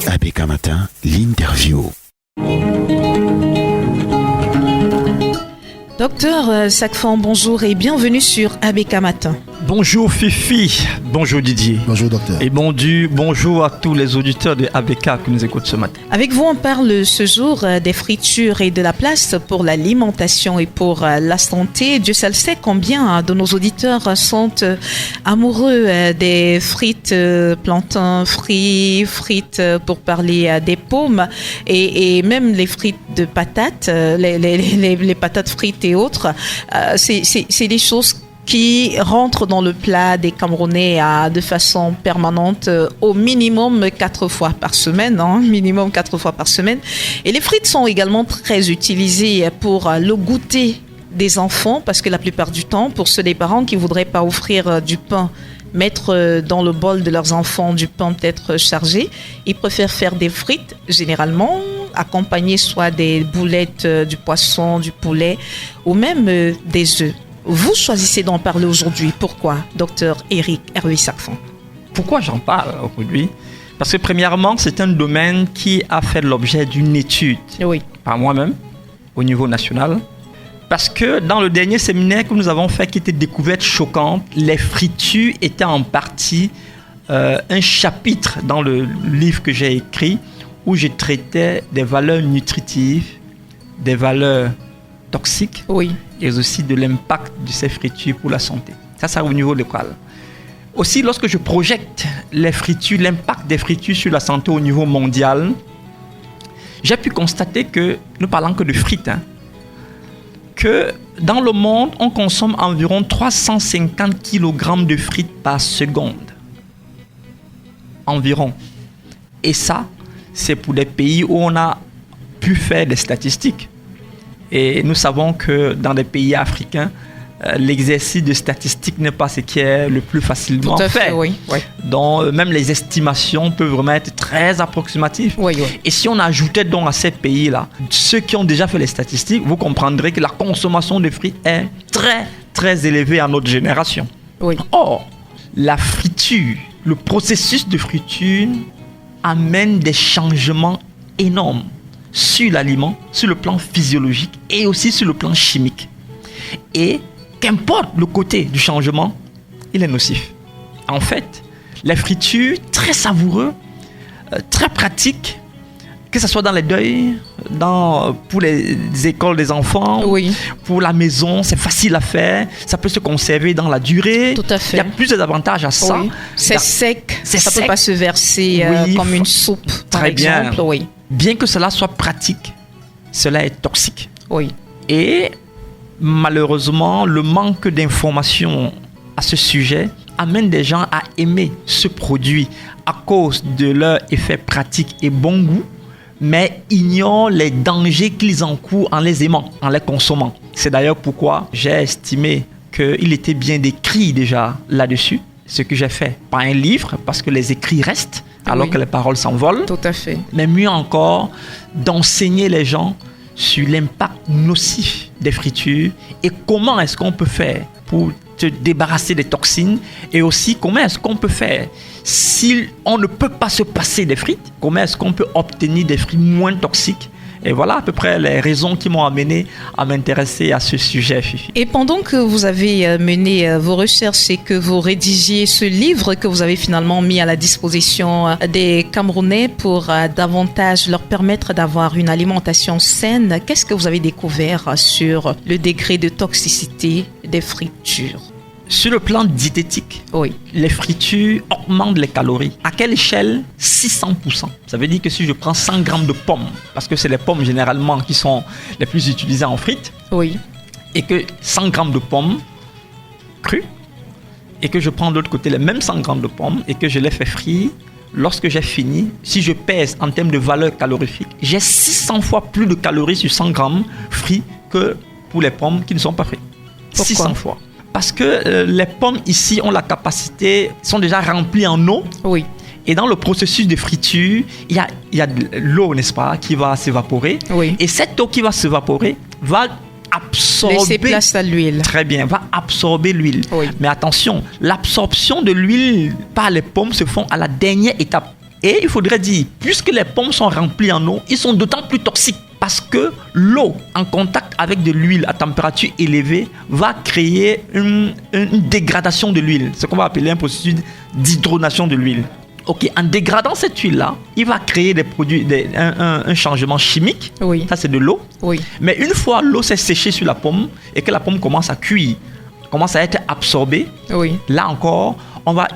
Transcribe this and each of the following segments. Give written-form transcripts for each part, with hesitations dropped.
ABK Matin, l'interview. Docteur Sakfan, bonjour et bienvenue sur ABK Matin. Bonjour Fifi, bonjour Didier. Bonjour docteur. Et bonjour à tous les auditeurs de ABK qui nous écoutent ce matin. Avec vous, on parle ce jour des fritures et de la place pour l'alimentation et pour la santé. Dieu seul sait combien de nos auditeurs sont amoureux des frites, plantains frits, frites pour parler des pommes et même les frites de patates, les patates frites et autres. C'est des choses qui rentrent dans le plat des Camerounais de façon permanente, au minimum 4 fois par semaine, minimum 4 fois par semaine. Et les frites sont également très utilisées pour le goûter des enfants, parce que la plupart du temps, pour ceux des parents qui voudraient pas offrir du pain, mettre dans le bol de leurs enfants du pain peut-être chargé, ils préfèrent faire des frites, généralement accompagnées soit des boulettes, du poisson, du poulet, ou même des œufs. Vous choisissez d'en parler aujourd'hui. Pourquoi, docteur Eric Hervé Sakfan? Pourquoi j'en parle aujourd'hui? Parce que premièrement, c'est un domaine qui a fait l'objet d'une étude par moi-même au niveau national. Parce que dans le dernier séminaire que nous avons fait, qui était découverte choquante, les fritures étaient en partie un chapitre dans le livre que j'ai écrit où je traitais des valeurs nutritives, des valeurs toxiques et aussi de l'impact de ces fritures pour la santé. Ça au niveau local. Aussi, lorsque je projette les fritures, l'impact des fritures sur la santé au niveau mondial, j'ai pu constater que, nous parlons que de frites, que dans le monde, on consomme environ 350 kg de frites par seconde. Environ. Et ça, c'est pour des pays où on a pu faire des statistiques. Et nous savons que dans des pays africains, l'exercice de statistiques n'est pas ce qui est le plus facilement fait. Oui. Donc, même les estimations peuvent vraiment être très approximatives. Et si on ajoutait donc à ces pays-là, ceux qui ont déjà fait les statistiques, vous comprendrez que la consommation de frites est très, très élevée à notre génération. Or, la friture, le processus de friture amène des changements énormes sur l'aliment, sur le plan physiologique et aussi sur le plan chimique. Et qu'importe le côté du changement, il est nocif. En fait, les fritures, très savoureux, très pratiques, que ce soit dans les deuils, pour les écoles des enfants, pour la maison, c'est facile à faire, ça peut se conserver dans la durée. Tout à fait. Il y a plusieurs avantages à ça. C'est sec, ça ne peut pas se verser comme une soupe, par exemple. Bien que cela soit pratique, cela est toxique. Et malheureusement, le manque d'informations à ce sujet amène des gens à aimer ce produit à cause de leur effet pratique et bon goût, mais ignorent les dangers qu'ils encourent en les aimant, en les consommant. C'est d'ailleurs pourquoi j'ai estimé qu'il était bien décrit déjà là-dessus, ce que j'ai fait par un livre, parce que les écrits restent, alors que les paroles s'envolent. Tout à fait. Mais mieux encore, d'enseigner les gens sur l'impact nocif des fritures et comment est-ce qu'on peut faire pour se débarrasser des toxines, et aussi comment est-ce qu'on peut faire si on ne peut pas se passer des frites, comment est-ce qu'on peut obtenir des frites moins toxiques. Et voilà à peu près les raisons qui m'ont amené à m'intéresser à ce sujet, Fifi. Et pendant que vous avez mené vos recherches et que vous rédigiez ce livre que vous avez finalement mis à la disposition des Camerounais pour davantage leur permettre d'avoir une alimentation saine, qu'est-ce que vous avez découvert sur le degré de toxicité des fritures? Sur le plan diététique, les fritures augmentent les calories. À quelle échelle? 600%. Ça veut dire que si je prends 100 grammes de pommes, parce que c'est les pommes généralement qui sont les plus utilisées en frites, et que 100 grammes de pommes crues, et que je prends de l'autre côté les mêmes 100 grammes de pommes, et que je les fais frire, lorsque j'ai fini, si je pèse en termes de valeur calorifique, j'ai 600 fois plus de calories sur 100 grammes frits que pour les pommes qui ne sont pas frites. Pourquoi? 600 fois. Parce que les pommes ici ont la capacité, sont déjà remplies en eau. Et dans le processus de friture, il y a de l'eau, n'est-ce pas, qui va s'évaporer. Et cette eau qui va s'évaporer va absorber. Laisser place à l'huile. Très bien, va absorber l'huile. Oui. Mais attention, l'absorption de l'huile par les pommes se font à la dernière étape. Et il faudrait dire, puisque les pommes sont remplies en eau, ils sont d'autant plus toxiques. Parce que l'eau en contact avec de l'huile à température élevée va créer une dégradation de l'huile. Ce qu'on va appeler un processus d'hydronation de l'huile. Ok, en dégradant cette huile-là, il va créer des produits, un changement chimique. Oui. Ça, c'est de l'eau. Oui. Mais une fois l'eau s'est séchée sur la pomme et que la pomme commence à cuire, commence à être absorbée, Oui. là encore, on va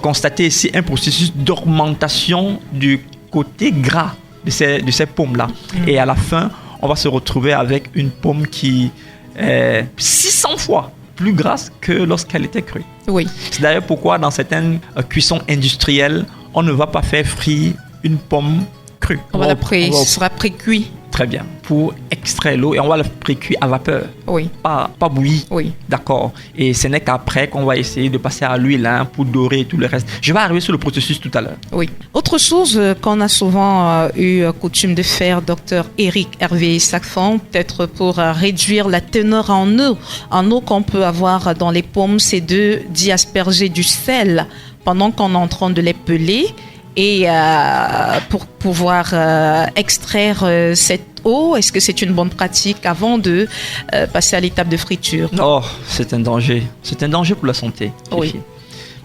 constater ici un processus d'augmentation du côté gras de ces pommes-là. Et à la fin, on va se retrouver avec une pomme qui est 600 fois plus grasse que lorsqu'elle était crue. Oui. C'est d'ailleurs pourquoi dans certaines cuissons industrielles, on ne va pas faire frire une pomme crue. Ce sera pré-cuit. Très bien. Pour extraire l'eau et on va le pré-cuire à vapeur. Oui. Pas bouilli. Oui. D'accord. Et ce n'est qu'après qu'on va essayer de passer à l'huile pour dorer et tout le reste. Je vais arriver sur le processus tout à l'heure. Oui. Autre chose qu'on a souvent eu coutume de faire, docteur Éric Hervé Sacfon, peut-être pour réduire la teneur en eau qu'on peut avoir dans les pommes, c'est d'y asperger du sel pendant qu'on est en train de les peler. Et pour pouvoir extraire cette eau, est-ce que c'est une bonne pratique avant de passer à l'étape de friture? Oh, c'est un danger. C'est un danger pour la santé. Oui.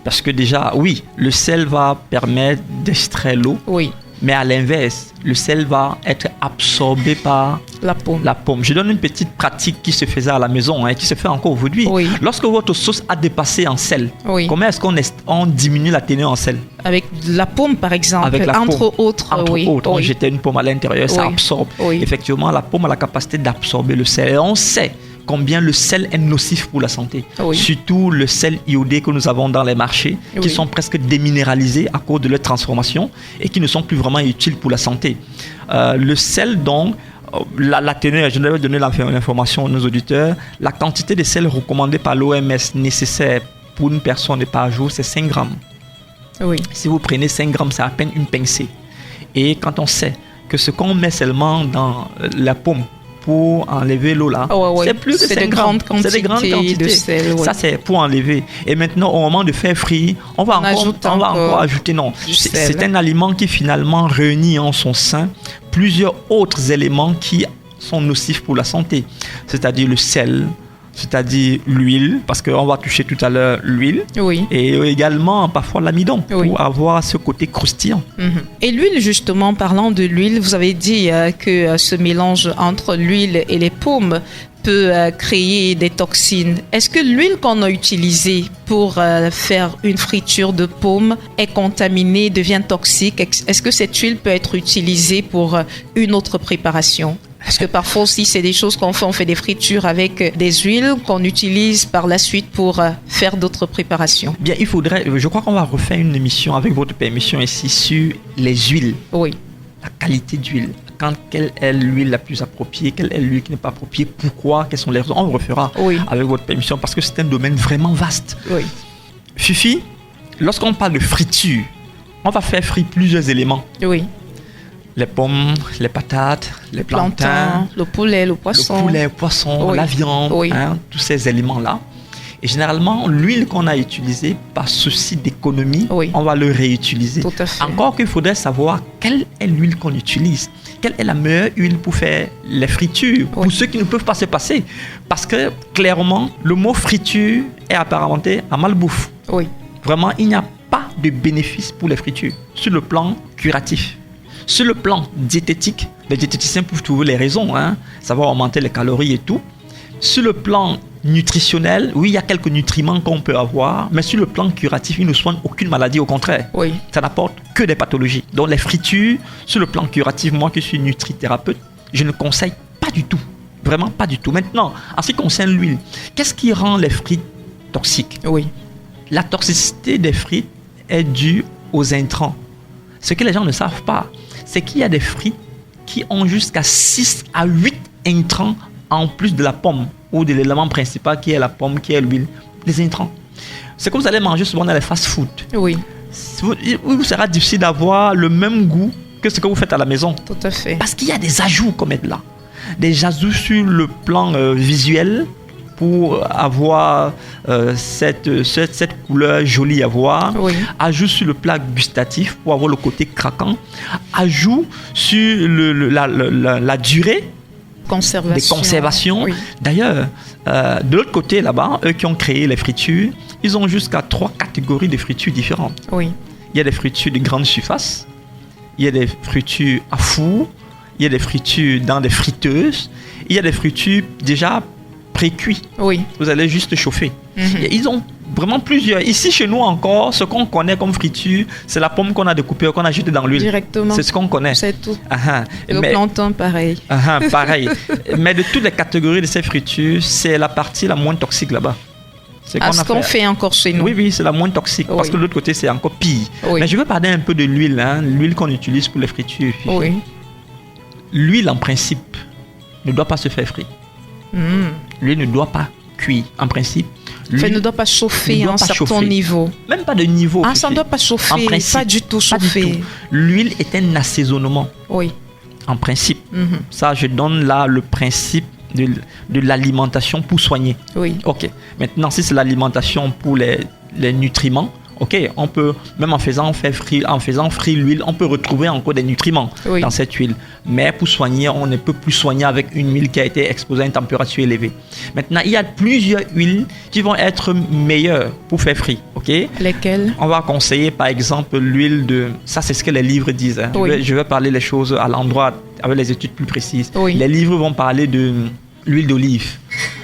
Parce que déjà, oui, le sel va permettre d'extraire l'eau. Oui. Mais à l'inverse, le sel va être absorbé par la pomme. Je donne une petite pratique qui se faisait à la maison, qui se fait encore aujourd'hui. Oui. Lorsque votre sauce a dépassé en sel, oui. comment est-ce qu'on diminue la teneur en sel? Avec la pomme, par exemple. Avec la entre pomme. autres. Entre autres, on jetait une pomme à l'intérieur, ça absorbe. Oui. Effectivement, la pomme a la capacité d'absorber le sel. Et on sait combien le sel est nocif pour la santé. Oui. Surtout le sel iodé que nous avons dans les marchés, qui sont presque déminéralisés à cause de leur transformation et qui ne sont plus vraiment utiles pour la santé. Le sel, donc, la teneur, je devais donner l'information à nos auditeurs, la quantité de sel recommandée par l'OMS nécessaire pour une personne par jour, c'est 5 grammes. Oui. Si vous prenez 5 grammes, c'est à peine une pincée. Et quand on sait que ce qu'on met seulement dans la pomme pour enlever l'eau là, c'est plus de 5 grammes. C'est des grandes quantités de sel. Ça, c'est pour enlever. Et maintenant, au moment de faire frire, on va encore ajouter. Non, c'est un aliment qui finalement réunit en son sein plusieurs autres éléments qui sont nocifs pour la santé. C'est-à-dire le sel, c'est-à-dire l'huile, parce qu'on va toucher tout à l'heure l'huile, oui. Et également parfois l'amidon, oui. pour avoir ce côté croustillant. Et l'huile, justement, parlant de l'huile, vous avez dit que ce mélange entre l'huile et les pommes peut créer des toxines. Est-ce que l'huile qu'on a utilisée pour faire une friture de pommes est contaminée, devient toxique? Est-ce que cette huile peut être utilisée pour une autre préparation? Parce que parfois aussi, c'est des choses qu'on fait. On fait des fritures avec des huiles qu'on utilise par la suite pour faire d'autres préparations. Bien, je crois qu'on va refaire une émission avec votre permission ici sur les huiles. Oui. La qualité d'huile. Quelle est l'huile la plus appropriée? Quelle est l'huile qui n'est pas appropriée? Pourquoi? Quelles sont les raisons? On le refera avec votre permission parce que c'est un domaine vraiment vaste. Oui. Fifi, lorsqu'on parle de friture, on va faire frire plusieurs éléments. Oui. Les pommes, les patates, les plantains, le poulet, le poisson. La viande, tous ces éléments-là. Et généralement, l'huile qu'on a utilisée, par souci d'économie, on va le réutiliser. Tout à fait. Encore qu'il faudrait savoir quelle est l'huile qu'on utilise. Quelle est la meilleure huile pour faire les fritures, pour ceux qui ne peuvent pas se passer. Parce que, clairement, le mot friture est apparenté à malbouffe. Oui. Vraiment, il n'y a pas de bénéfice pour les fritures sur le plan curatif. Sur le plan diététique, les diététiciens peuvent trouver les raisons, ça va augmenter les calories et tout. Sur le plan nutritionnel, oui, il y a quelques nutriments qu'on peut avoir, mais sur le plan curatif, ils ne soignent aucune maladie, au contraire. Oui. Ça n'apporte que des pathologies. Donc les fritures, sur le plan curatif, moi qui suis nutrithérapeute, je ne conseille pas du tout. Vraiment pas du tout. Maintenant, en ce qui concerne l'huile, qu'est-ce qui rend les frites toxiques? Oui. La toxicité des frites est due aux intrants. Ce que les gens ne savent pas, c'est qu'il y a des frites qui ont jusqu'à 6 à 8 intrants en plus de la pomme ou de l'élément principal qui est la pomme, qui est l'huile, les intrants. Ce que vous allez manger souvent dans les fast-food. Oui. Il vous sera difficile d'avoir le même goût que ce que vous faites à la maison. Tout à fait. Parce qu'il y a des ajouts qu'on met là. des ajouts sur le plan visuel pour avoir cette couleur jolie à voir. Oui. Ajout sur le plat gustatif pour avoir le côté craquant. Ajout sur la durée des conservations. Oui. D'ailleurs, de l'autre côté là-bas, eux qui ont créé les fritures, ils ont jusqu'à 3 catégories de fritures différentes. Oui. Il y a des fritures de grande surface, il y a des fritures à four, il y a des fritures dans des friteuses, il y a des fritures déjà pré-cuits. Oui. Vous allez juste chauffer. Mm-hmm. Ils ont vraiment plusieurs. Ici, chez nous encore, ce qu'on connaît comme friture, c'est la pomme qu'on a découpée, qu'on a jetée dans l'huile. Directement. C'est ce qu'on connaît. C'est tout. Uh-huh. Le plantain, pareil. Uh-huh, pareil. Mais de toutes les catégories de ces fritures, c'est la partie la moins toxique là-bas. C'est ce qu'on fait encore chez nous. Oui, oui, c'est la moins toxique. Oui. Parce que de l'autre côté, c'est encore pire. Oui. Mais je veux parler un peu de l'huile, l'huile qu'on utilise pour les fritures. Oui. L'huile, en principe, ne doit pas se faire frire. L'huile ne doit pas cuire, en principe. Elle ne doit pas chauffer à un certain niveau. Même pas de niveau. Ça ne doit pas chauffer, en principe, pas du tout chauffer. Du tout. L'huile est un assaisonnement. Oui. En principe. Ça, je donne là le principe de l'alimentation pour soigner. Oui. Ok. Maintenant, si c'est l'alimentation pour les nutriments, ok, on peut, même en faisant frire l'huile, on peut retrouver encore des nutriments dans cette huile. Mais pour soigner, on ne peut plus soigner avec une huile qui a été exposée à une température élevée. Maintenant, il y a plusieurs huiles qui vont être meilleures pour faire frire. Ok. Lesquelles? On va conseiller par exemple l'huile de... Ça, c'est ce que les livres disent. Oui. Je vais parler les choses à l'endroit avec les études plus précises. Oui. Les livres vont parler de l'huile d'olive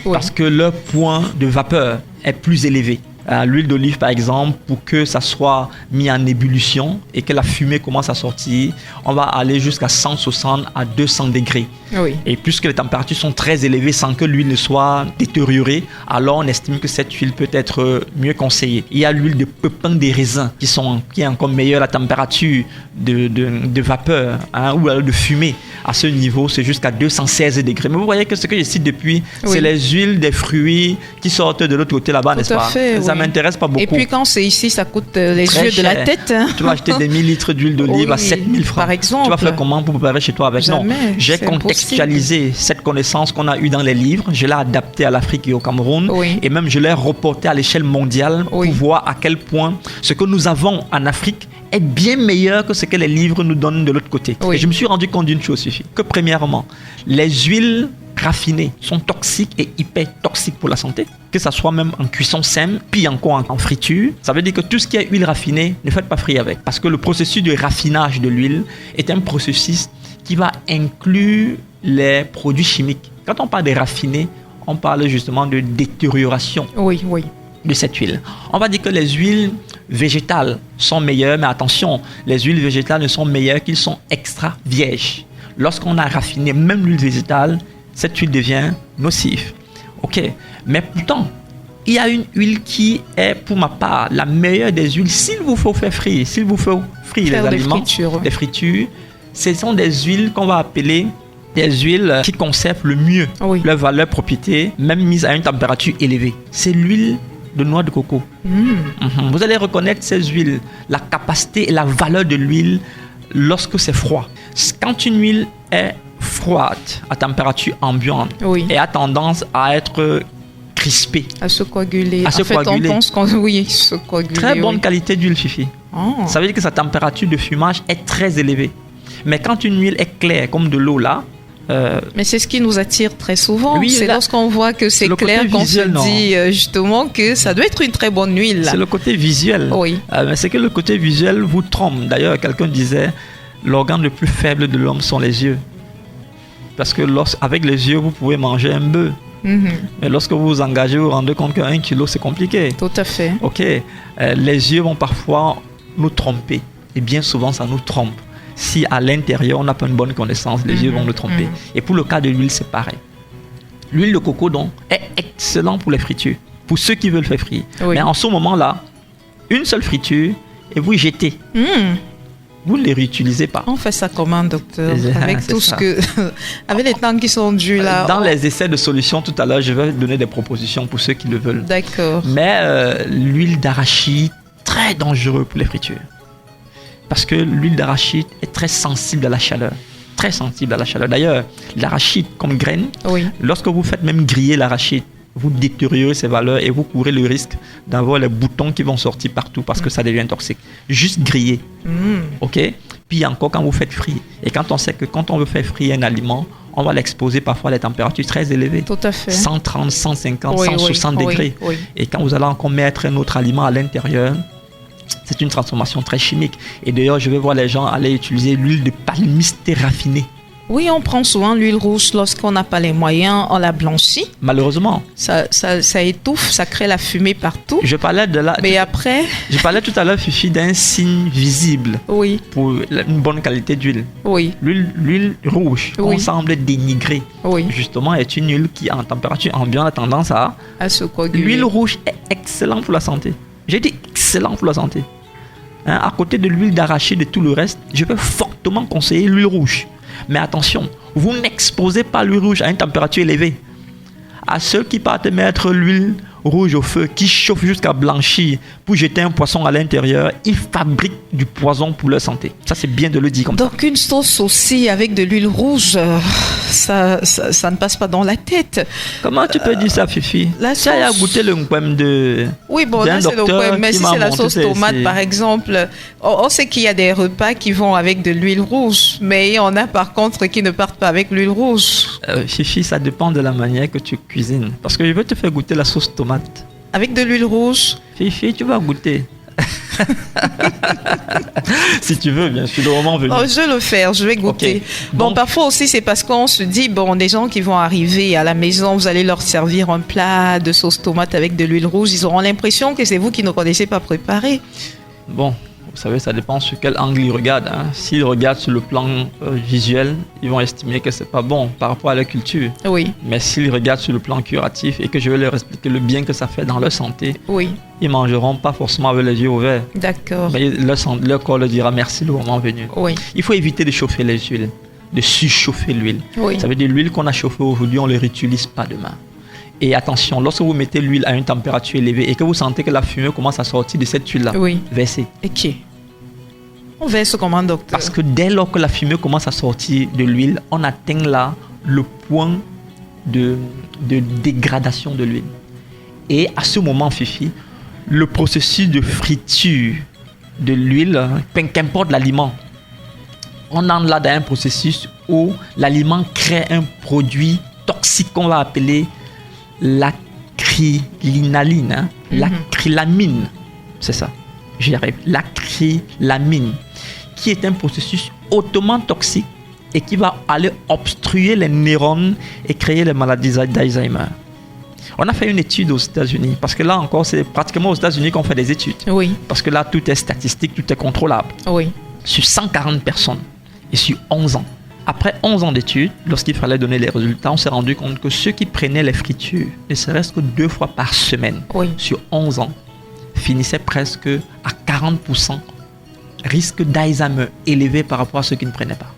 parce que leur point de vapeur est plus élevé. L'huile d'olive, par exemple, pour que ça soit mis en ébullition et que la fumée commence à sortir, on va aller jusqu'à 160 à 200 degrés. Oui. Et puisque les températures sont très élevées sans que l'huile ne soit détériorée, alors on estime que cette huile peut être mieux conseillée. Il y a l'huile de pépins des raisins qui est encore meilleure. La température de vapeur ou alors de fumée à ce niveau, c'est jusqu'à 216 degrés. Mais vous voyez que ce que je cite depuis, c'est les huiles des fruits qui sortent de l'autre côté là-bas, n'est-ce pas? Ça m'intéresse pas beaucoup. Et puis quand c'est ici, ça coûte les très yeux cher. De la tête. Tu vas acheter des millilitres d'huile d'olive à 7000 francs. Par exemple. Tu vas faire comment pour préparer chez toi avec? Jamais. Non, j'ai contextualisé cette connaissance qu'on a eue dans les livres. Je l'ai adaptée à l'Afrique et au Cameroun. Oui. Et même je l'ai reportée à l'échelle mondiale pour voir à quel point ce que nous avons en Afrique est bien meilleur que ce que les livres nous donnent de l'autre côté. Et je me suis rendu compte d'une chose, Fifi, que premièrement, les huiles raffinées sont toxiques et hyper toxiques pour la santé, que ça soit même en cuisson simple, puis encore en friture. Ça veut dire que tout ce qui est huile raffinée, ne faites pas frire avec, parce que le processus de raffinage de l'huile est un processus qui va inclure les produits chimiques. Quand on parle de raffiné, on parle justement de détérioration de cette huile. On va dire que les huiles végétales sont meilleures, mais attention, les huiles végétales ne sont meilleures qu'ils sont extra vierges. Lorsqu'on a raffiné même l'huile végétale, cette huile devient nocive. Ok, mais pourtant, il y a une huile qui est, pour ma part, la meilleure des huiles. S'il vous faut faire frire, les aliments, les fritures, ce sont des huiles qu'on va appeler des huiles qui conservent le mieux leur valeur, propriété, même mise à une température élevée. C'est l'huile de noix de coco. Vous allez reconnaître ces huiles, la capacité et la valeur de l'huile lorsque c'est froid. Quand une huile est froide à température ambiante et a tendance à être crispée, à se coaguler. On pense qu'on se coaguler. Très bonne qualité d'huile, Fifi. Ça veut dire que sa température de fumage est très élevée. Mais quand une huile est claire comme de l'eau là, mais c'est ce qui nous attire très souvent. C'est lorsqu'on voit que c'est clair qu'on se dit justement que ça doit être une très bonne huile. C'est le côté visuel. Mais c'est que le côté visuel vous trompe. D'ailleurs, quelqu'un disait l'organe le plus faible de l'homme sont les yeux. Parce que avec les yeux, vous pouvez manger un bœuf. Mais lorsque vous vous engagez, vous vous rendez compte qu'un kilo, c'est compliqué. Tout à fait. Ok. Les yeux vont parfois nous tromper. Et bien souvent, ça nous trompe. Si à l'intérieur, on n'a pas une bonne connaissance, les yeux vont nous tromper. Et pour le cas de l'huile, c'est pareil. L'huile de coco, donc, est excellent pour les fritures. Pour ceux qui veulent faire frire. Mais en ce moment-là, une seule friture et vous jetez. Vous ne les réutilisez pas. On fait ça comment, docteur? Avec tout ce que... avec les temps qui sont dus là. Dans les essais de solutions, tout à l'heure, je vais donner des propositions pour ceux qui le veulent. D'accord. Mais l'huile d'arachide, très dangereux pour les fritures. Parce que l'huile d'arachide est très sensible à la chaleur. très sensible à la chaleur. D'ailleurs, l'arachide comme graine, lorsque vous faites même griller l'arachide, vous détériorez ses valeurs et vous courez le risque d'avoir les boutons qui vont sortir partout parce que ça devient toxique. Juste griller. OK? Puis encore quand vous faites frire. Et quand on sait que quand on veut faire frire un aliment, on va l'exposer parfois à des températures très élevées. Tout à fait. 130, 150, 160 degrés. Et quand vous allez encore mettre un autre aliment à l'intérieur, c'est une transformation très chimique. Et d'ailleurs, je vais voir les gens aller utiliser l'huile de palmiste raffinée. Oui, on prend souvent l'huile rouge lorsqu'on n'a pas les moyens, on la blanchit. Malheureusement. Ça étouffe, ça crée la fumée partout. Je parlais Je parlais tout à l'heure, Fifi, d'un signe visible pour une bonne qualité d'huile. L'huile rouge, qu'on semble dénigrer, justement, est une huile qui, en température ambiante, a tendance à se coaguler. L'huile rouge est excellente pour la santé. J'ai dit excellent pour la santé. À côté de l'huile d'arachide et tout le reste, je peux fortement conseiller l'huile rouge. Mais attention, vous n'exposez pas l'huile rouge à une température élevée. À ceux qui partent mettre l'huile rouge au feu, qui chauffe jusqu'à blanchir pour jeter un poisson à l'intérieur, ils fabriquent du poison pour leur santé. Ça, c'est bien de le dire comme ça. Donc, une sauce aussi avec de l'huile rouge, ça ne passe pas dans la tête. Comment tu peux dire ça, Fifi? Tu as goûté le nkwem de... Oui, bon, là, c'est le nkwem. Mais si c'est la sauce tomate, par exemple, on sait qu'il y a des repas qui vont avec de l'huile rouge, mais il y en a, par contre, qui ne partent pas avec l'huile rouge. Fifi, ça dépend de la manière que tu cuisines. Parce que je vais te faire goûter la sauce tomate. Avec de l'huile rouge. Fifi, tu vas goûter. Si tu veux, bien sûr, le moment venu. Je vais le faire, je vais goûter. Bon, parfois aussi, c'est parce qu'on se dit, des gens qui vont arriver à la maison, vous allez leur servir un plat de sauce tomate avec de l'huile rouge, ils auront l'impression que c'est vous qui ne connaissez pas préparer. Bon, vous savez, ça dépend sur quel angle ils regardent. S'ils regardent sur le plan visuel, ils vont estimer que c'est pas bon par rapport à leur culture. Oui. Mais s'ils regardent sur le plan curatif et que je vais leur expliquer le bien que ça fait dans leur santé, ils mangeront pas forcément avec les yeux ouverts. D'accord. Mais leur corps leur dira merci le moment venu. Oui. Il faut éviter de chauffer les huiles, de surchauffer l'huile. Oui. Ça veut dire l'huile qu'on a chauffée aujourd'hui, on ne le réutilise pas demain. Et attention, lorsque vous mettez l'huile à une température élevée et que vous sentez que la fumée commence à sortir de cette huile-là, versez. Ok. On verse comment, docteur? Parce que dès lors que la fumée commence à sortir de l'huile, on atteint là le point de dégradation de l'huile. Et à ce moment, Fifi, le processus de friture de l'huile, qu'importe l'aliment, on entre là dans un processus où l'aliment crée un produit toxique qu'on va appeler l'acrylinaline, l'acrylamine, c'est ça, j'y arrive, l'acrylamine, qui est un processus hautement toxique et qui va aller obstruer les neurones et créer les maladies d'Alzheimer. On a fait une étude aux États-Unis, parce que là encore, c'est pratiquement aux États-Unis qu'on fait des études. Oui. Parce que là, tout est statistique, tout est contrôlable. Oui. Sur 140 personnes et sur 11 ans. Après 11 ans d'études, lorsqu'il fallait donner les résultats, on s'est rendu compte que ceux qui prenaient les fritures, ne serait-ce que 2 fois par semaine, sur 11 ans, finissaient presque à 40% risque d'Alzheimer élevé par rapport à ceux qui ne prenaient pas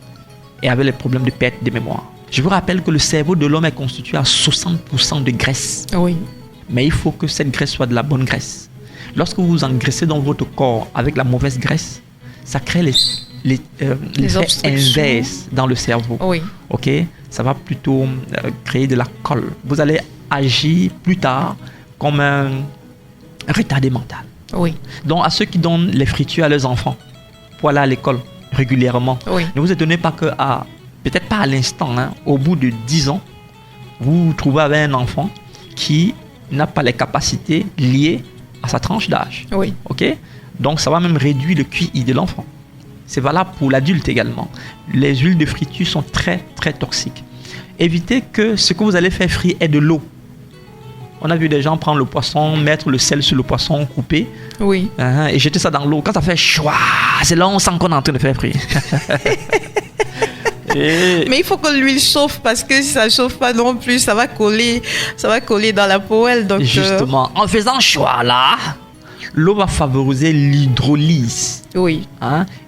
et avaient les problèmes de perte de mémoire. Je vous rappelle que le cerveau de l'homme est constitué à 60% de graisse. Oui. Mais il faut que cette graisse soit de la bonne graisse. Lorsque vous engraissez dans votre corps avec la mauvaise graisse, ça crée l'effet inverse dans le cerveau. Oui. Ok, ça va plutôt créer de la colle. Vous allez agir plus tard comme un retardé mental. Oui. Donc à ceux qui donnent les fritures à leurs enfants pour aller à l'école régulièrement, ne vous étonnez pas que peut-être pas à l'instant, au bout de 10 ans, vous vous trouvez avec un enfant qui n'a pas les capacités liées à sa tranche d'âge. Oui. Ok, donc ça va même réduire le QI de l'enfant. C'est valable pour l'adulte également. Les huiles de friture sont très très toxiques. Évitez que ce que vous allez faire frire ait de l'eau. On a vu des gens prendre le poisson, mettre le sel sur le poisson coupé, et jeter ça dans l'eau. Quand ça fait chouah, c'est là où on sent qu'on est en train de faire frire. Mais il faut que l'huile chauffe, parce que si ça ne chauffe pas non plus, ça va coller dans la poêle. Donc justement, en faisant chouah là, l'eau va favoriser l'hydrolyse. Oui.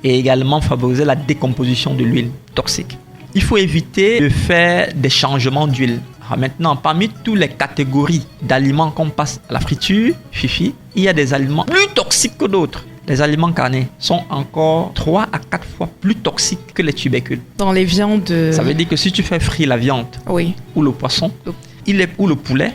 Et également favoriser la décomposition de l'huile toxique. Il faut éviter de faire des changements d'huile. Maintenant, parmi toutes les catégories d'aliments qu'on passe à la friture, Fifi, il y a des aliments plus toxiques que d'autres. les aliments carnés sont encore 3 à 4 fois plus toxiques que les tubercules. Dans les viandes... Ça veut dire que si tu fais frire la viande ou le poisson, ou le poulet,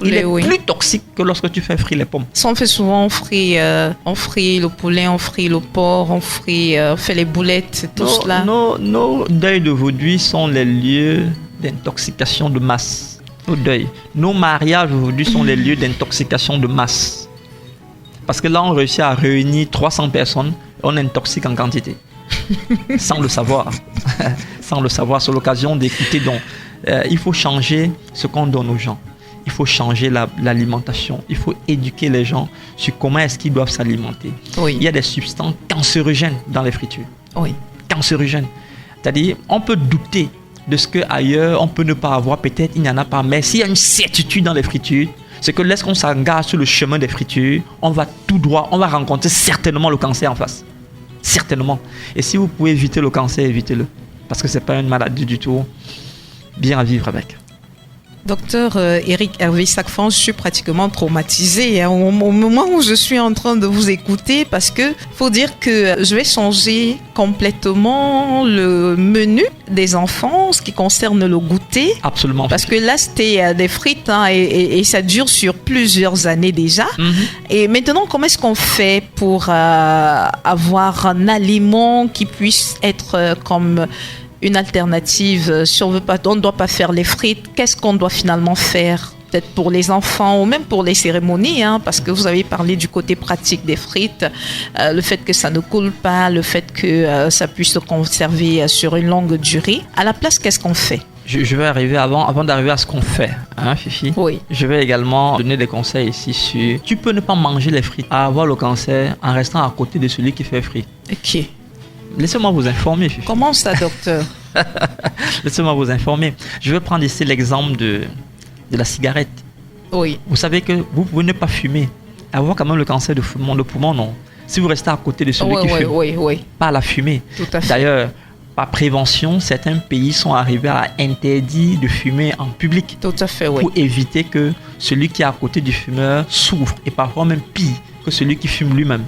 il est plus toxique que lorsque tu fais frire les pommes. Ça, on fait souvent, on frit le poulet, on frit le porc, on fait les boulettes, tout cela. Nos deuils d'aujourd'hui sont les lieux d'intoxication de masse. Nos mariages aujourd'hui sont les lieux d'intoxication de masse. Parce que là, on réussit à réunir 300 personnes, on intoxique en quantité. Sans le savoir. Sans le savoir, c'est l'occasion d'écouter. Donc, il faut changer ce qu'on donne aux gens. Il faut changer l'alimentation. Il faut éduquer les gens sur comment est-ce qu'ils doivent s'alimenter. Oui. Il y a des substances cancérigènes dans les fritures. Oui. Cancérigènes. C'est-à-dire, on peut douter de ce qu'ailleurs, on peut ne pas avoir. Peut-être il n'y en a pas. Mais s'il y a une certitude dans les fritures, c'est que lorsqu'on s'engage sur le chemin des fritures, on va tout droit, on va rencontrer certainement le cancer en face. Certainement. Et si vous pouvez éviter le cancer, évitez-le. Parce que ce n'est pas une maladie du tout bien à vivre avec. Docteur Eric Hervé Sacfan, je suis pratiquement traumatisée au moment où je suis en train de vous écouter parce que faut dire que je vais changer complètement le menu des enfants, ce qui concerne le goûter. Absolument. Parce que là, c'était des frites et ça dure sur plusieurs années déjà. Mm-hmm. Et maintenant, comment est-ce qu'on fait pour avoir un aliment qui puisse être comme... une alternative, si on ne doit pas faire les frites, qu'est-ce qu'on doit finalement faire? Peut-être pour les enfants ou même pour les cérémonies, parce que vous avez parlé du côté pratique des frites, le fait que ça ne coule pas, le fait que ça puisse se conserver sur une longue durée. À la place, qu'est-ce qu'on fait? Je vais arriver avant d'arriver à ce qu'on fait, Fifi. Oui. Je vais également donner des conseils ici sur... Tu peux ne pas manger les frites, avoir le cancer en restant à côté de celui qui fait frites. Ok. Laissez-moi vous informer, Fifi. Comment ça, docteur? Laissez-moi vous informer. Je vais prendre ici l'exemple de la cigarette. Oui. Vous savez que vous pouvez ne pas fumer, avoir quand même le cancer de poumon, non. Si vous restez à côté de celui qui fume, pas la fumer. Tout à fait. D'ailleurs, par prévention, certains pays sont arrivés à interdire de fumer en public. Tout à fait, pour éviter que celui qui est à côté du fumeur souffre, et parfois même pire que celui qui fume lui-même.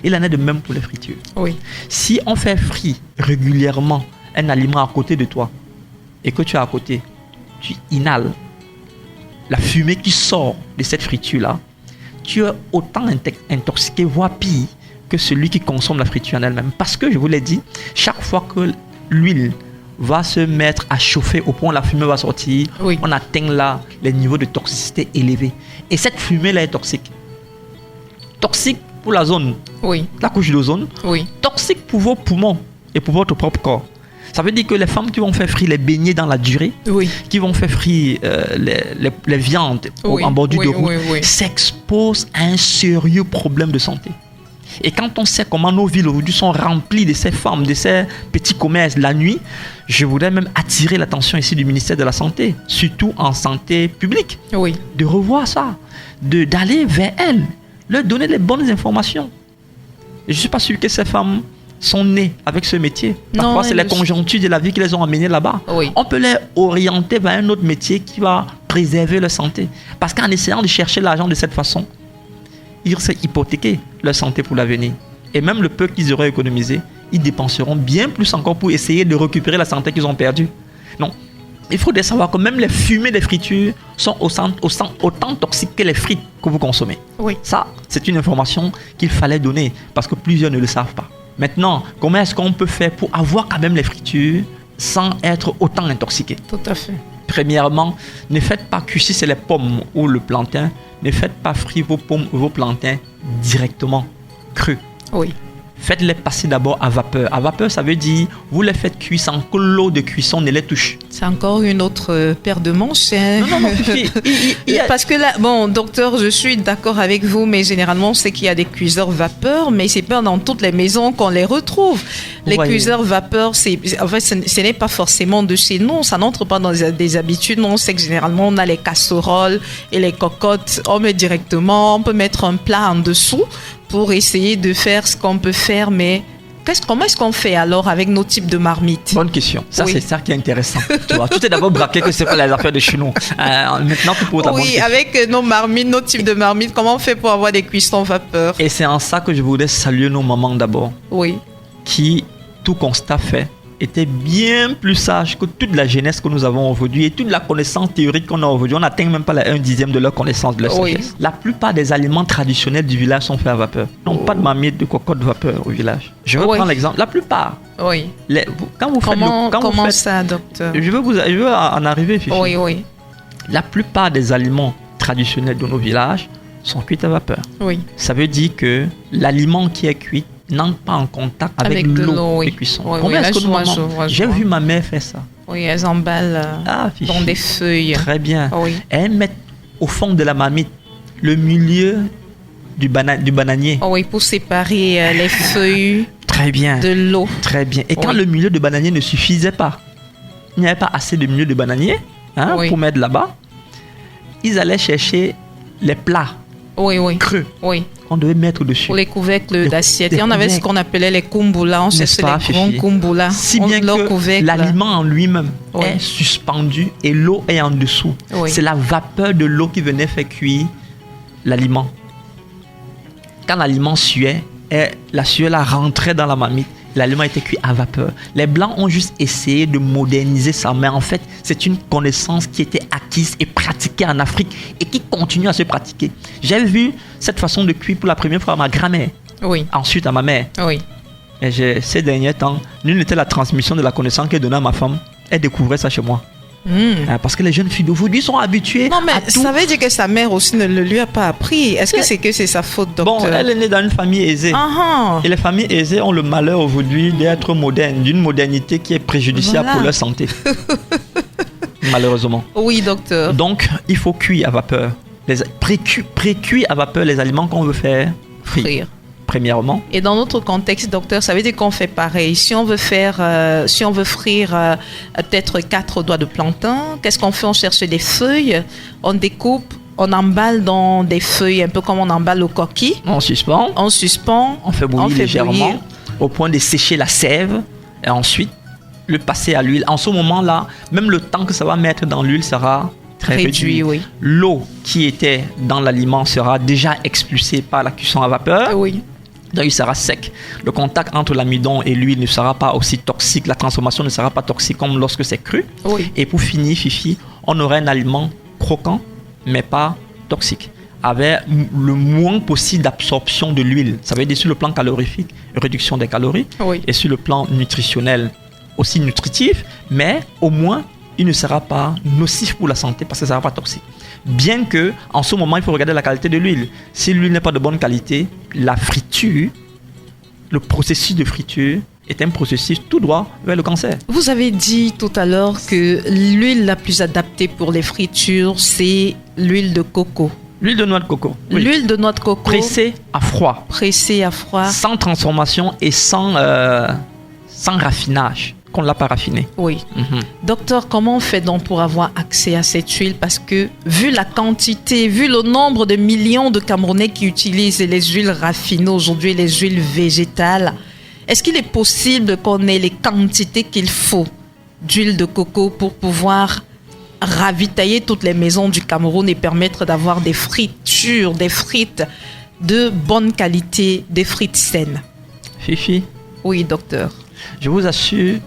Il en est de même pour les fritures. Oui. Si on fait frire régulièrement un aliment à côté de toi et que tu es à côté, tu inhales la fumée qui sort de cette friture-là, tu es autant intoxiqué, voire pire, que celui qui consomme la friture en elle-même. Parce que, je vous l'ai dit, chaque fois que l'huile va se mettre à chauffer au point où la fumée va sortir, on atteint là les niveaux de toxicité élevés. Et cette fumée-là est toxique. Toxique pour la zone, la couche d'ozone, toxique pour vos poumons et pour votre propre corps. Ça veut dire que les femmes qui vont faire frire les beignets dans la durée, qui vont faire frire les viandes en bordure de route, s'exposent à un sérieux problème de santé. Et quand on sait comment nos villes aujourd'hui sont remplies de ces femmes, de ces petits commerces la nuit, je voudrais même attirer l'attention ici du ministère de la Santé, surtout en santé publique, de revoir ça, d'aller vers elles, leur donner les bonnes informations. Et je ne suis pas sûr que ces femmes sont nées avec ce métier. Parfois, c'est les conjonctures de la vie qui les ont amenées là-bas. On peut les orienter vers un autre métier qui va préserver leur santé. Parce qu'en essayant de chercher l'argent de cette façon, ils se hypothéquer leur santé pour l'avenir. Et même le peu qu'ils auraient économisé, ils dépenseront bien plus encore pour essayer de récupérer la santé qu'ils ont perdue. Non. Il faut savoir que même les fumées des fritures sont autant toxiques que les frites que vous consommez. Ça, c'est une information qu'il fallait donner parce que plusieurs ne le savent pas. Maintenant, comment est-ce qu'on peut faire pour avoir quand même les fritures sans être autant intoxiqué? Tout à fait. Premièrement, ne faites pas cuire, si c'est les pommes ou le plantain, ne faites pas frire vos pommes ou vos plantains directement crus. Faites-les passer d'abord à vapeur. À vapeur, ça veut dire, vous les faites cuire sans que l'eau de cuisson ne les touche. C'est encore une autre paire de manches. Non, Parce que là, bon, docteur, je suis d'accord avec vous, mais généralement, on sait qu'il y a des cuiseurs vapeur, mais c'est pas dans toutes les maisons qu'on les retrouve. Les cuiseurs vapeur, en fait, ce n'est pas forcément de chez nous, ça n'entre pas dans des habitudes. On sait que généralement, on a les casseroles et les cocottes, on met directement, on peut mettre un plat en dessous pour essayer de faire ce qu'on peut faire, mais Comment est-ce qu'on fait alors avec nos types de marmites? Bonne question. Ça, c'est ça qui est intéressant. Tu vois, tout est d'abord braqué que c'est pas les affaires de chez nous. Maintenant, tu poses la bonne question. Avec nos marmites, nos types de marmites, comment on fait pour avoir des cuissons vapeur? Et c'est en ça que je voudrais saluer nos mamans d'abord. Oui. Qui, tout constat fait, étaient bien plus sages que toute la jeunesse que nous avons aujourd'hui et toute la connaissance théorique qu'on a aujourd'hui. On n'atteint même pas la 1/10 de leur connaissance, de leur sagesse. La plupart des aliments traditionnels du village sont faits à vapeur. Ils n'ont pas de marmite, de cocotte de vapeur au village. Je vais prendre l'exemple. La plupart. Oui. Quand vous faites comment ça, docteur? Je veux en arriver, Fifi. Oui. La plupart des aliments traditionnels de nos villages sont cuits à vapeur. Oui. Ça veut dire que l'aliment qui est cuit n'entre pas en contact avec l'eau de cuisson. Combien est-ce que j'ai vu ma mère faire ça. Oui, elles emballent dans des feuilles. Très bien. Oui. Elles mettent au fond de la marmite le milieu du bananier. Oui, pour séparer les feuilles. Très bien. De l'eau. Très bien. Et quand le milieu de bananier ne suffisait pas, il n'y avait pas assez de milieu de bananier pour mettre là-bas, ils allaient chercher les plats creux. Oui. On devait mettre dessus. Pour les couvercles d'assiette. Et on avait ce qu'on appelait les kumbula. On cherchait les grands kumbula. Si bien que l'aliment en lui-même est suspendu et l'eau est en dessous. Oui. C'est la vapeur de l'eau qui venait faire cuire l'aliment. Quand l'aliment suait, la sueur rentrait dans la marmite. L'aliment était cuit à vapeur. Les Blancs ont juste essayé de moderniser ça, mais en fait, c'est une connaissance qui était acquise et pratiquée en Afrique et qui continue à se pratiquer. J'ai vu cette façon de cuire pour la première fois à ma grand-mère. Oui. Ensuite à ma mère. Oui. Et ces derniers temps, l'une était la transmission de la connaissance qu'elle donnait à ma femme. Elle découvrait ça chez moi. Parce que les jeunes filles d'aujourd'hui sont habituées non, mais à tout. Ça veut dire que sa mère aussi ne le lui a pas appris. Est-ce que c'est sa faute, docteur? Bon, elle est née dans une famille aisée. Et les familles aisées ont le malheur aujourd'hui d'être modernes, d'une modernité qui est préjudiciable pour leur santé. Malheureusement. Oui, docteur. Donc, il faut cuire à vapeur. Pré-cuire à vapeur les aliments qu'on veut faire frire. Premièrement. Et dans notre contexte, docteur, ça veut dire qu'on fait pareil. Si on veut frire peut-être 4 doigts de plantain, qu'est-ce qu'on fait? On cherche des feuilles, on découpe, on emballe dans des feuilles, un peu comme on emballe au coquille. On suspend. On fait bouillir légèrement au point de sécher la sève et ensuite le passer à l'huile. En ce moment-là, même le temps que ça va mettre dans l'huile sera très réduit. Oui. L'eau qui était dans l'aliment sera déjà expulsée par la cuisson à vapeur. Oui. Donc il sera sec. Le contact entre l'amidon et l'huile ne sera pas aussi toxique. La transformation ne sera pas toxique comme lorsque c'est cru. Oui. Et pour finir, Fifi, on aura un aliment croquant, mais pas toxique, avec le moins possible d'absorption de l'huile. Ça veut dire sur le plan calorifique, réduction des calories. Oui. Et sur le plan nutritionnel, aussi nutritif, mais au moins, il ne sera pas nocif pour la santé parce que ça ne sera pas toxique. Bien que, en ce moment, il faut regarder la qualité de l'huile. Si l'huile n'est pas de bonne qualité, la friture, le processus de friture est un processus tout droit vers le cancer. Vous avez dit tout à l'heure que l'huile la plus adaptée pour les fritures, c'est l'huile de coco. L'huile de noix de coco. Oui. L'huile de noix de coco. Pressée à froid. Pressée à froid. Sans transformation et sans raffinage. Qu'on ne l'a pas raffiné. Oui. Docteur, comment on fait donc pour avoir accès à cette huile? Parce que vu la quantité, vu le nombre de millions de Camerounais qui utilisent les huiles raffinées aujourd'hui, les huiles végétales, est-ce qu'il est possible qu'on ait les quantités qu'il faut d'huile de coco pour pouvoir ravitailler toutes les maisons du Cameroun et permettre d'avoir des fritures, des frites de bonne qualité, des frites saines? Fifi? Oui, docteur. Je vous assure,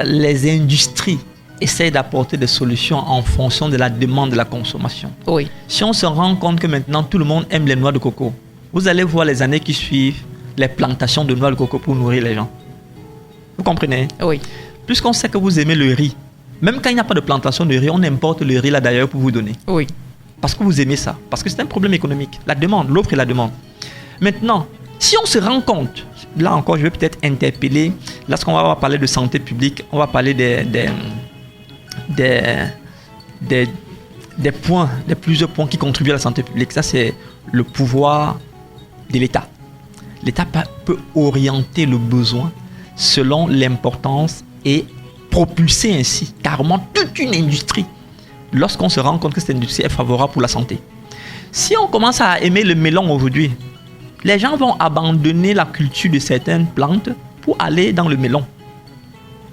les industries essayent d'apporter des solutions en fonction de la demande de la consommation. Oui. Si on se rend compte que maintenant tout le monde aime les noix de coco, vous allez voir les années qui suivent les plantations de noix de coco pour nourrir les gens. Vous comprenez? Oui. Puisqu'on sait que vous aimez le riz, même quand il n'y a pas de plantation de riz, on importe le riz là d'ailleurs pour vous donner. Oui. Parce que vous aimez ça. Parce que c'est un problème économique. La demande, l'offre et la demande. Maintenant, si on se rend compte, là encore, je vais peut-être interpeller, lorsqu'on va parler de santé publique, on va parler des points, des plusieurs points qui contribuent à la santé publique. Ça, c'est le pouvoir de l'État. L'État peut orienter le besoin selon l'importance et propulser ainsi carrément toute une industrie lorsqu'on se rend compte que cette industrie est favorable pour la santé. Si on commence à aimer le melon aujourd'hui, les gens vont abandonner la culture de certaines plantes pour aller dans le melon.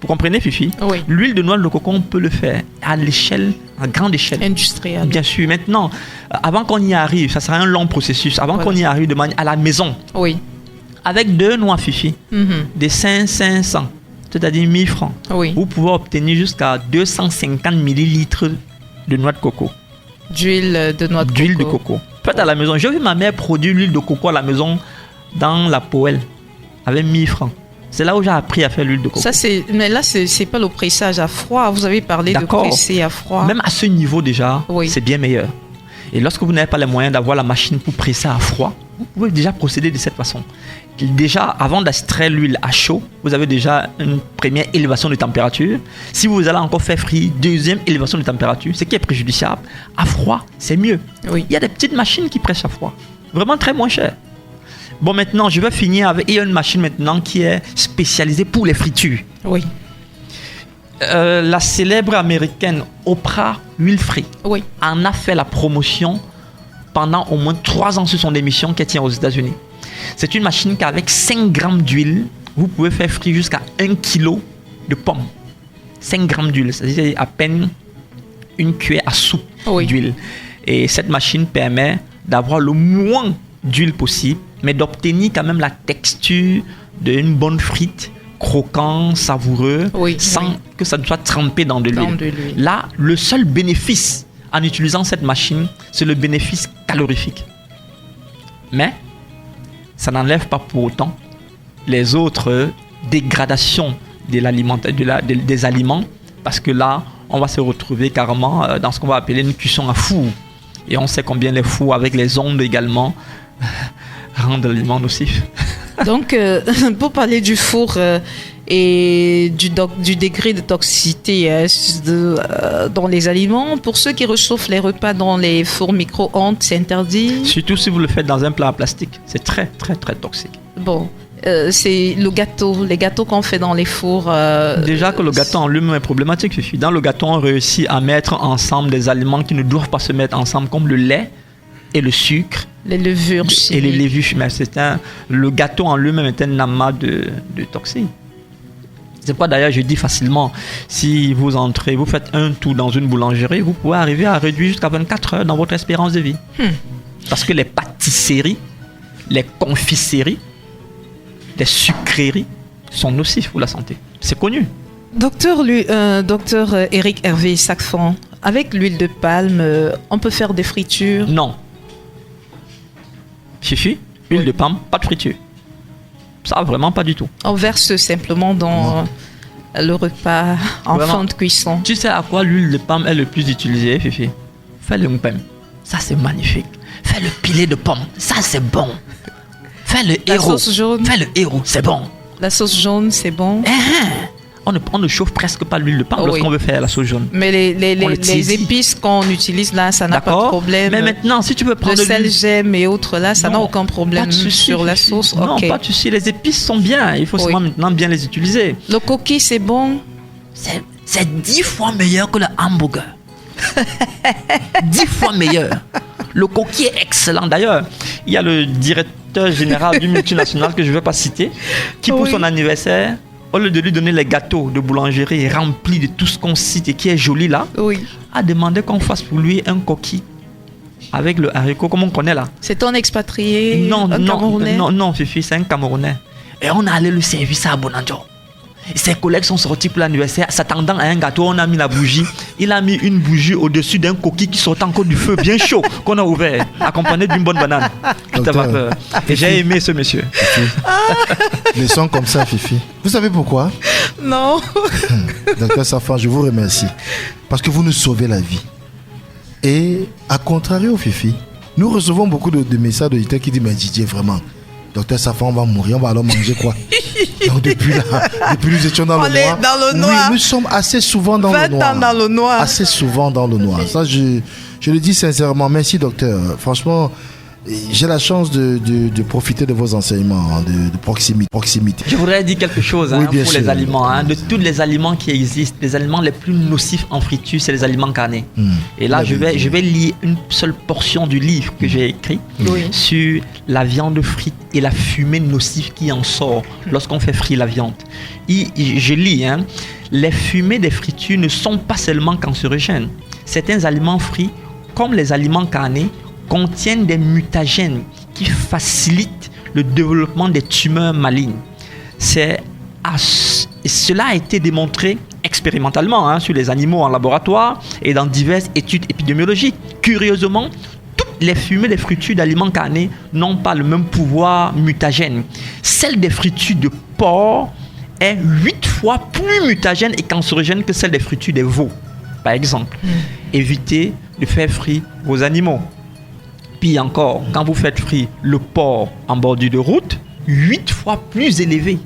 Vous comprenez, Fifi? Oui. L'huile de noix de coco, on peut le faire à l'échelle, à grande échelle. Industrielle. Bien sûr. Maintenant, avant qu'on y arrive, ça sera un long processus. Avant qu'on y arrive de manière à la maison. Oui. Avec 2 noix, Fifi, des 500, c'est-à-dire 1000 francs, vous pouvez obtenir jusqu'à 250 millilitres de noix de coco. D'huile de noix de coco. D'huile de coco. Faites à la maison. J'ai vu ma mère produire l'huile de coco à la maison dans la poêle avec 1000 francs. C'est là où j'ai appris à faire l'huile de coco. Mais là, c'est pas le pressage à froid. Vous avez parlé de presser à froid. Même à ce niveau déjà, c'est bien meilleur. Et lorsque vous n'avez pas les moyens d'avoir la machine pour presser à froid, vous pouvez déjà procéder de cette façon. Déjà, avant d'extraire l'huile à chaud, vous avez déjà une première élévation de température. Si vous allez encore faire frire, deuxième élévation de température, ce qui est préjudiciable. À froid, c'est mieux. Oui. Il y a des petites machines qui pressent à froid. Vraiment très moins cher. Bon, maintenant, je vais finir avec... Il y a une machine maintenant qui est spécialisée pour les fritures. Oui. La célèbre américaine Oprah Winfrey en a fait la promotion pendant au moins 3 ans sur son émission qu'elle tient aux États-Unis. C'est une machine qu'avec 5 grammes d'huile, vous pouvez faire frire jusqu'à 1 kg de pommes. 5 grammes d'huile, c'est-à-dire à peine une cuillère à soupe d'huile. Et cette machine permet d'avoir le moins d'huile possible, mais d'obtenir quand même la texture d'une bonne frite, croquant, savoureux, sans que ça ne soit trempé dans de l'huile. Là, le seul bénéfice en utilisant cette machine, c'est le bénéfice calorifique. Mais ça n'enlève pas pour autant les autres dégradations des aliments, parce que là, on va se retrouver carrément dans ce qu'on va appeler une cuisson à four. Et on sait combien les fours, avec les ondes également, rendent l'aliment nocif. Donc, pour parler du four et du degré de toxicité dans les aliments, pour ceux qui réchauffent les repas dans les fours micro-ondes, c'est interdit. Surtout si vous le faites dans un plat en plastique. C'est très, très, très toxique. Bon, c'est les gâteaux qu'on fait dans les fours. Déjà que le gâteau en lui-même est problématique, Fifi. Dans le gâteau, on réussit à mettre ensemble des aliments qui ne doivent pas se mettre ensemble, comme le lait et le sucre. Les levures chimiques. Et les levures chimiques. Le gâteau en lui-même est un amas de toxines. C'est pourquoi d'ailleurs je dis facilement, si vous entrez, vous faites un tour dans une boulangerie, vous pouvez arriver à réduire jusqu'à 24 heures dans votre espérance de vie. Parce que les pâtisseries, les confiseries, les sucreries sont nocifs pour la santé. C'est connu. Docteur Eric Hervé Sacfan, avec l'huile de palme, on peut faire des fritures? Non. Fifi, huile de palme, pas de friture. Ça, vraiment pas du tout. On verse simplement dans le repas en fin de cuisson. Tu sais à quoi l'huile de palme est le plus utilisée, Fifi? Fais le mpem. Ça, c'est magnifique. Fais le pilé de pomme. Ça, c'est bon. Fais le héros. La sauce jaune. Fais le héros, c'est bon. La sauce jaune, c'est bon. On ne chauffe presque pas l'huile de palme lorsqu'on veut faire la sauce jaune. Mais les épices qu'on utilise là, ça n'a pas de problème. Mais maintenant, si tu veux prendre le sel, gemme et autres là, ça n'a aucun problème sur la sauce. Non, pas de souci. Les épices sont bien. Il faut seulement maintenant bien les utiliser. Le coquille, c'est bon. C'est 10 fois meilleur que le hamburger. 10 fois meilleur. Le coquille est excellent. D'ailleurs, il y a le directeur général du multinational que je ne vais pas citer, qui pour son anniversaire, au lieu de lui donner les gâteaux de boulangerie remplis de tout ce qu'on cite et qui est joli là, a demandé qu'on fasse pour lui un coquille avec le haricot, comme on connaît là. C'est un expatrié? Non, Fifi, c'est un Camerounais. Et on a allé le servir ça à Bonanjo. Et ses collègues sont sortis pour l'anniversaire, s'attendant à un gâteau, on a mis la bougie. Il a mis une bougie au-dessus d'un coquille qui sortait encore du feu, bien chaud, qu'on a ouvert, accompagné d'une bonne banane. Et j'ai aimé ce monsieur. Les sons comme ça, Fifi. Vous savez pourquoi? Non. Docteur Sacfan, je vous remercie. Parce que vous nous sauvez la vie. Et à contrario, Fifi, nous recevons beaucoup de messages d'auditeurs qui disent, mais Didier, vraiment, Docteur Sacfan, on va mourir, on va alors manger quoi? Donc depuis nous étions dans le noir. Dans le noir. Oui, nous sommes assez souvent dans le noir. 20 ans dans le noir. Assez souvent dans le noir. Ça, je le dis sincèrement. Merci, docteur. Franchement, j'ai la chance de profiter de vos enseignements de proximité. Je voudrais dire quelque chose Oui, bien pour sûr. les aliments. De tous les aliments qui existent, les aliments les plus nocifs en friture, c'est les aliments carnés. Et là, je vais lire une seule portion du livre que j'ai écrit sur la viande frite et la fumée nocive qui en sort lorsqu'on fait frire la viande. Je lis, les fumées des fritures ne sont pas seulement cancérogènes. Certains aliments frits, comme les aliments carnés, contiennent des mutagènes qui facilitent le développement des tumeurs malignes. Cela a été démontré expérimentalement sur les animaux en laboratoire et dans diverses études épidémiologiques. Curieusement, toutes les fumées des fritures d'aliments carnés n'ont pas le même pouvoir mutagène. Celle des fritures de porc est 8 fois plus mutagène et cancérogène que celle des fritures des veaux. Par exemple, évitez de faire frire vos animaux. Puis encore, quand vous faites frire le porc en bordure de route, 8 fois plus élevé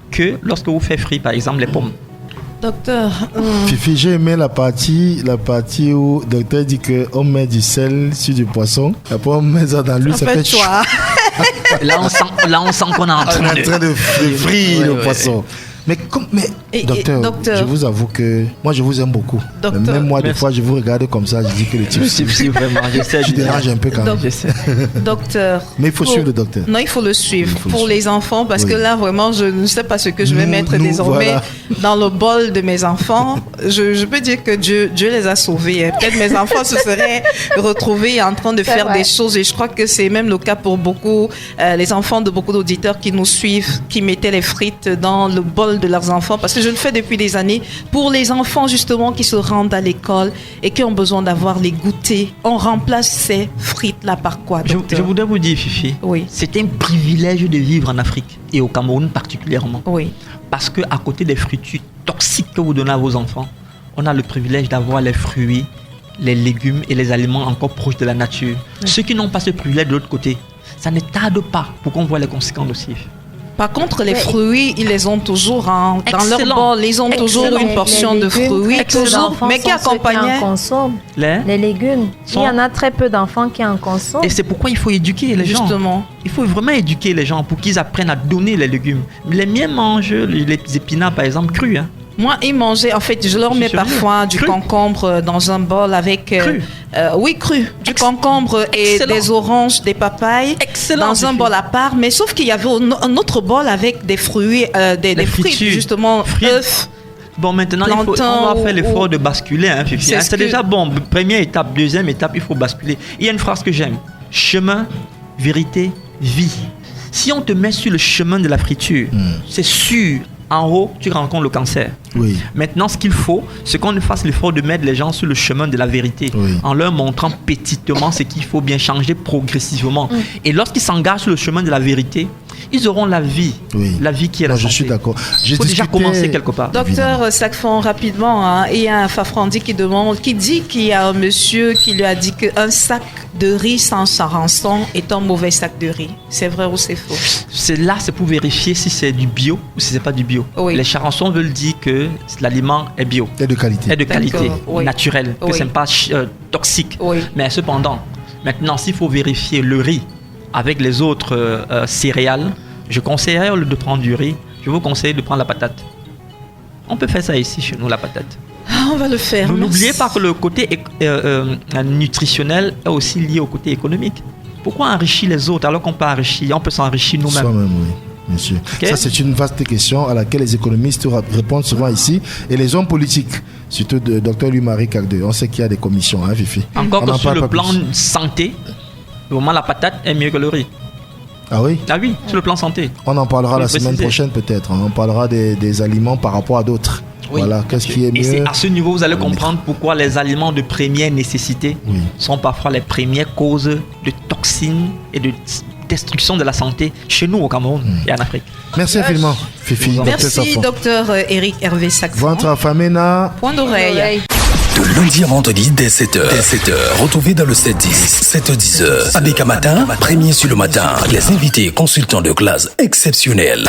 que lorsque vous faites frire par exemple les pommes. Docteur, Fifi, j'ai aimé la partie où le docteur dit qu'on met du sel sur du poisson, après on met ça dans l'huile, ça fait chou. Là on sent qu'on est en train de frire le poisson. Mais docteur, je vous avoue que moi je vous aime beaucoup. Docteur, même moi des fois je vous regarde comme ça, je dis que le type vraiment, je dérange un peu quand même. Docteur. Mais il faut suivre le docteur. Non, il faut le suivre pour les enfants parce que là vraiment je ne sais pas ce que je vais mettre désormais dans le bol de mes enfants. Je peux dire que Dieu les a sauvés. Peut-être mes enfants se seraient retrouvés en train de faire des choses et je crois que c'est même le cas pour beaucoup les enfants de beaucoup d'auditeurs qui nous suivent, qui mettaient les frites dans le bol de leurs enfants, parce que je le fais depuis des années pour les enfants justement qui se rendent à l'école et qui ont besoin d'avoir les goûters. On remplace ces frites là par quoi, docteur? Je voudrais vous dire, Fifi, c'est un privilège de vivre en Afrique et au Cameroun particulièrement, parce que à côté des fritures toxiques que vous donnez à vos enfants, on a le privilège d'avoir les fruits, les légumes et les aliments encore proches de la nature. Ceux qui n'ont pas ce privilège de l'autre côté, ça ne tarde pas pour qu'on voit les conséquences nocives. Par contre, les fruits, ils les ont toujours dans leur bol. Ils ont toujours une portion de fruits. Mais qui accompagnent les légumes. Il y en a très peu d'enfants qui en consomment. Et c'est pourquoi il faut éduquer les gens. Justement. Il faut vraiment éduquer les gens pour qu'ils apprennent à donner les légumes. Les miens mangent les épinards, par exemple, crus. Moi, ils mangeaient, en fait, je leur mets parfois du concombre dans un bol avec... cru. Cru. Du concombre et des oranges, des papayes dans un bol à part. Mais sauf qu'il y avait un autre bol avec des fruits, des frites, justement, œufs. Bon, maintenant, on va faire l'effort de basculer, Fifi. C'est déjà bon. Première étape, deuxième étape, il faut basculer. Il y a une phrase que j'aime. Chemin, vérité, vie. Si on te met sur le chemin de la friture, c'est sûr... En haut, tu rencontres le cancer. Maintenant, ce qu'il faut, c'est qu'on fasse l'effort de mettre les gens sur le chemin de la vérité, en leur montrant petitement ce qu'il faut bien changer progressivement. Et lorsqu'ils s'engagent sur le chemin de la vérité, ils auront la vie qui est la santé. Je suis d'accord. Il faut déjà commencer quelque part. Docteur Sacfon, rapidement, il y a un Fafrandi qui dit qu'il y a un monsieur qui lui a dit qu'un sac de riz sans charançon est un mauvais sac de riz. C'est vrai ou c'est faux? C'est pour vérifier si c'est du bio ou si c'est pas du bio. Les charançons veulent dire que l'aliment est bio. Et de qualité. Et de qualité, naturelle, que c'est pas toxique. Mais cependant, maintenant, s'il faut vérifier le riz avec les autres céréales, je conseillerais de prendre du riz. Je vous conseille de prendre la patate. On peut faire ça ici chez nous, la patate. On va le faire. N'oubliez pas que le côté nutritionnel est aussi lié au côté économique. Pourquoi enrichir les autres alors qu'on peut enrichir, on peut s'enrichir nous-mêmes? Soi-même, oui. Monsieur. Ça, c'est une vaste question à laquelle les économistes répondent souvent ici. Et les hommes politiques, surtout de Dr Louis-Marie Cagde, on sait qu'il y a des commissions, Fifi. Encore que sur le plan santé, vraiment la patate est mieux que le riz. Ah oui? Ah oui, sur le plan santé. On en parlera la semaine prochaine peut-être. On en parlera des aliments par rapport à d'autres. Voilà, qu'est-ce qui est mieux? Et c'est à ce niveau, vous allez comprendre pourquoi les aliments de première nécessité sont parfois les premières causes de toxines et de destruction de la santé chez nous au Cameroun et en Afrique. Merci infiniment, Fifi. Merci, docteur Eric Hervé Sacfon. Votre Famena. Point d'oreille. De lundi à vendredi dès 7h. Retrouvez dans le 7-10, 7h-10h. Abeka Matin, premier sur le matin. Les invités consultants de classe exceptionnels.